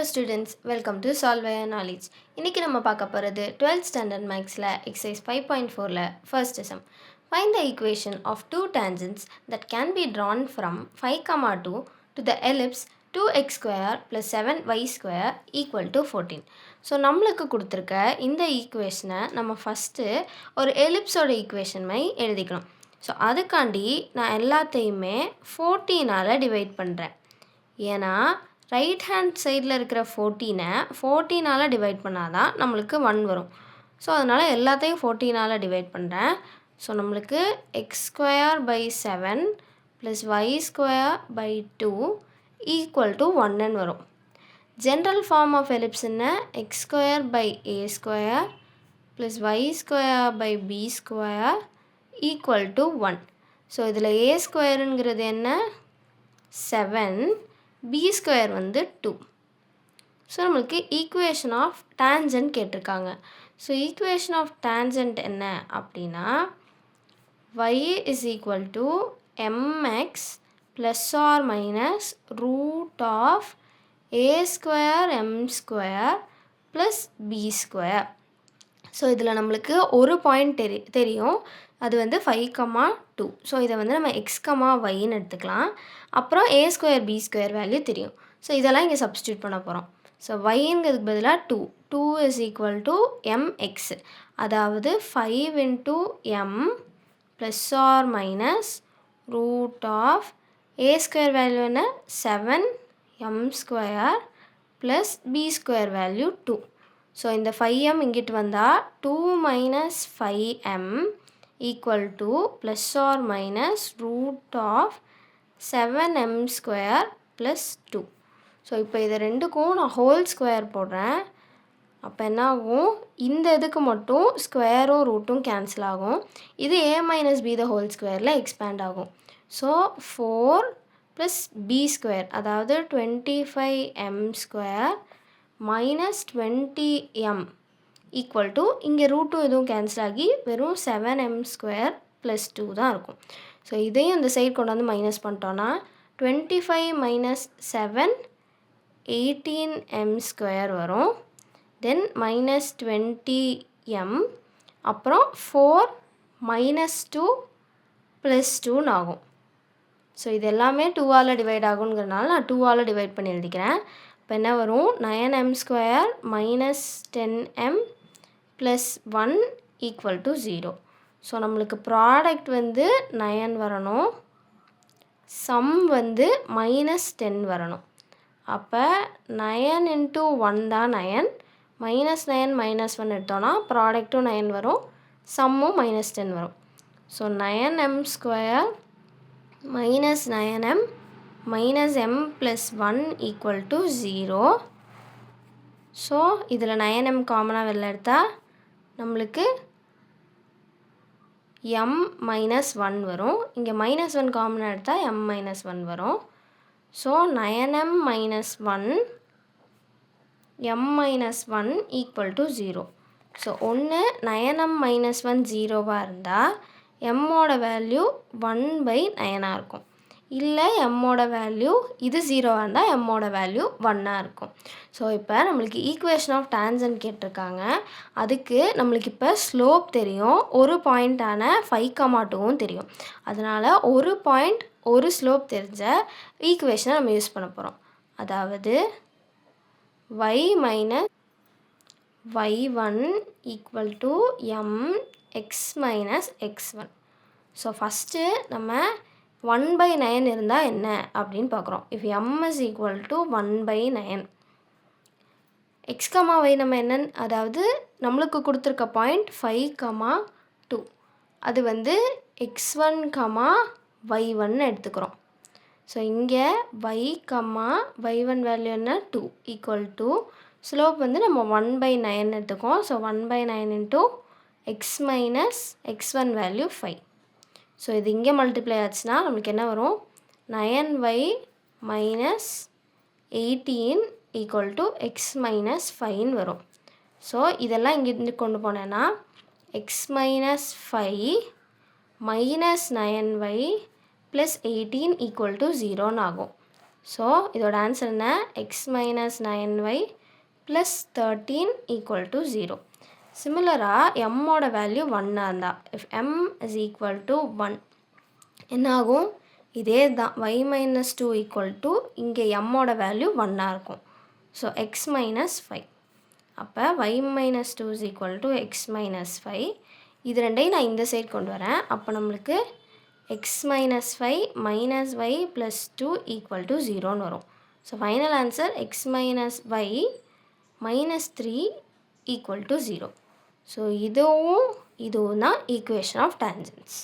Hello students, welcome to Solve Via Knowledge. இன்னைக்கு நம்ம பார்க்க போறது 12th standard mathsல exercise 5.4ல first sum. Find the equation of two tangents that can be drawn from 5, 2 to the ellipse 2x square plus 7y square equal to 14. So நம்மளுக்கு கொடுத்துருக்க இந்த ஈக்குவேஷனை நம்ம first ஒரு எலிப்ஸோட ஈக்குவேஷன் மாதிரி எழுதிக்கணும். ஸோ அதுக்காண்டி நான் எல்லாத்தையுமே 14ஆல் டிவைட் பண்ணுறேன். ஏன்னா ரைட் ஹேண்ட் சைடில் இருக்கிற 14ஆல் டிவைட் பண்ணால் தான் நம்மளுக்கு 1 வரும். ஸோ அதனால் எல்லாத்தையும் 14ஆல் டிவைட் பண்ணுறேன். ஸோ நம்மளுக்கு x square by 7 plus y square by 2 equal to 1ன்னு வரும். ஜென்ரல் ஃபார்ம் ஆஃப் எலிப்ஸ் என்ன? X square by a square plus y square by b square equal to 1. So இதில் ஏ ஸ்கொயருங்கிறது என்ன? 7, பி ஸ்கொயர் வந்து 2. So நம்மளுக்கு equation of tangent கேட்டிருக்காங்க. So equation of tangent என்ன அப்படின்னா y is equal to mx plus R minus root of A square M square plus B square. So இதில் நம்மளுக்கு ஒரு பாயிண்ட் தெரியும், அது வந்து 5, 2. ஸோ இதை வந்து நம்ம எக்ஸ் ஒய்ன்னு எடுத்துக்கலாம். அப்புறம் ஏ ஸ்கொயர் பி ஸ்கொயர் வேல்யூ தெரியும். ஸோ இதெல்லாம் இங்கே சப்ஸ்டியூட் பண்ண போகிறோம். ஸோ ஒய்ங்கிறதுக்கு பதிலாக 2 இஸ் ஈக்குவல் டு எம்எக்ஸ், அதாவது 5 into M plus R minus root of A square value என்ன? 7 M square plus B square value 2. So இந்த 5m இங்கிட்டு வந்தால் 2 minus 5m equal to plus R minus root of 7m square plus 2. So இப்போ இது ரெண்டுக்கும் நான் whole square போடுறேன். அப்போ என்ன ஆகும்? இந்த இதுக்கு மட்டும் ஸ்கொயரும் ரூட்டும் கேன்சல் ஆகும். இது a minus b the whole ஸ்கொயரில் எக்ஸ்பேண்ட் ஆகும். ஸோ 4 ப்ளஸ் பி ஸ்கொயர், அதாவது 25m square minus 20m equal to இங்கே ரூட்டும் எதுவும் கேன்சல் ஆகி வெறும் 7m ஸ்கொயர் ப்ளஸ் 2 தான் இருக்கும். ஸோ இதையும் இந்த சைடு கொண்டு வந்து மைனஸ் பண்ணிட்டோன்னா 25 மைனஸ் 7 18m ஸ்கொயர் வரும். தென் மைனஸ் 20m அப்புறம் 4 மைனஸ் 2 ப்ளஸ் 2ன்னு ஆகும். ஸோ இது எல்லாமே 2ஆல் டிவைட் ஆகுங்கிறதுனால நான் 2ஆல் டிவைட் பண்ணி எழுதிக்கிறேன். இப்போ என்ன வரும்? 9m square minus 10m plus 1 equal to 0. So நம்மளுக்கு ப்ராடக்ட் வந்து 9 வரணும், சம் வந்து மைனஸ் 10 வரணும். அப்போ 9 இன்ட்டு 1 தான் 9, மைனஸ் 9 மைனஸ் 1 எடுத்தோன்னா ப்ராடக்ட்டும் 9 வரும், சம்மும் மைனஸ் 10 வரும். So 9m square minus 9m minus m plus 1 equal to 0. So இதில் 9m காமனாக வெளில எடுத்தால் நம்மளுக்கு m மைனஸ் 1 வரும். இங்கே மைனஸ் 1 காமனாக எடுத்தால் m மைனஸ் 1 வரும். So 9m minus 1 m minus 1 equal to 0. So ஒன்று 9m மைனஸ் 1 0வாக இருந்தால் mோட வேல்யூ 1/9 இருக்கும். இல்லை எம்மோட வேல்யூ இது 0வாக இருந்தால் எம்மோட வேல்யூ 1ஆக இருக்கும். ஸோ இப்போ நம்மளுக்கு ஈக்குவேஷன் ஆஃப் டேஞ்சன்ட் கேட்டிருக்காங்க. அதுக்கு நம்மளுக்கு இப்போ ஸ்லோப் தெரியும், ஒரு பாயிண்ட்டான 5, 2வும் தெரியும். அதனால் ஒரு பாயிண்ட் ஒரு ஸ்லோப் தெரிஞ்ச ஈக்குவேஷனை நம்ம யூஸ் பண்ண போகிறோம். அதாவது y minus y1 equal to m x minus x1. So first நம்ம 1/9 இருந்தால் என்ன அப்படின்னு பார்க்குறோம். If m is equal to 1/9, x, y நம்ம என்னன்னு, அதாவது நம்மளுக்கு கொடுத்துருக்க பாயிண்ட் 5, 2, அது வந்து x1, y1 எடுத்துக்கிறோம். ஸோ இங்கே y, y1 வேல்யூ என்ன? 2 ஈக்குவல் டு ஸ்லோப் வந்து நம்ம 1/9 எடுத்துக்கோம். So 1/9 into x minus x1 value 5. So இது இங்கே மல்டிப்ளை ஆச்சுன்னா நம்மளுக்கு என்ன வரும்? 9y minus 18 equal to x minus 5 வரும். ஸோ இதெல்லாம் இங்கே கொண்டு போனேன்னா x minus 5 minus 9y plus 18 equal to 0ன்னு ஆகும். ஸோ இதோட ஆன்சர் என்ன? X minus 9y plus 13 equal to 0. சிமிலராக எம்மோட வேல்யூ 1ஆக இருந்தால், if m is equal to 1 என்ன ஆகும்? இதே தான் y மைனஸ் 2 ஈக்குவல் டு இங்கே எம்மோட வேல்யூ 1ஆக இருக்கும். So X minus 5. அப்போ y minus 2 is equal to x minus 5. இது ரெண்டையும் நான் இந்த சைட் கொண்டு வரேன். அப்போ நம்மளுக்கு x minus 5 minus y plus 2 equal to 0ன்னு வரும். So final answer x minus y minus 3 equal to 0. So இதுவும் தான் ஈக்குவேஷன் ஆஃப் டேன்ஜென்ட்ஸ்.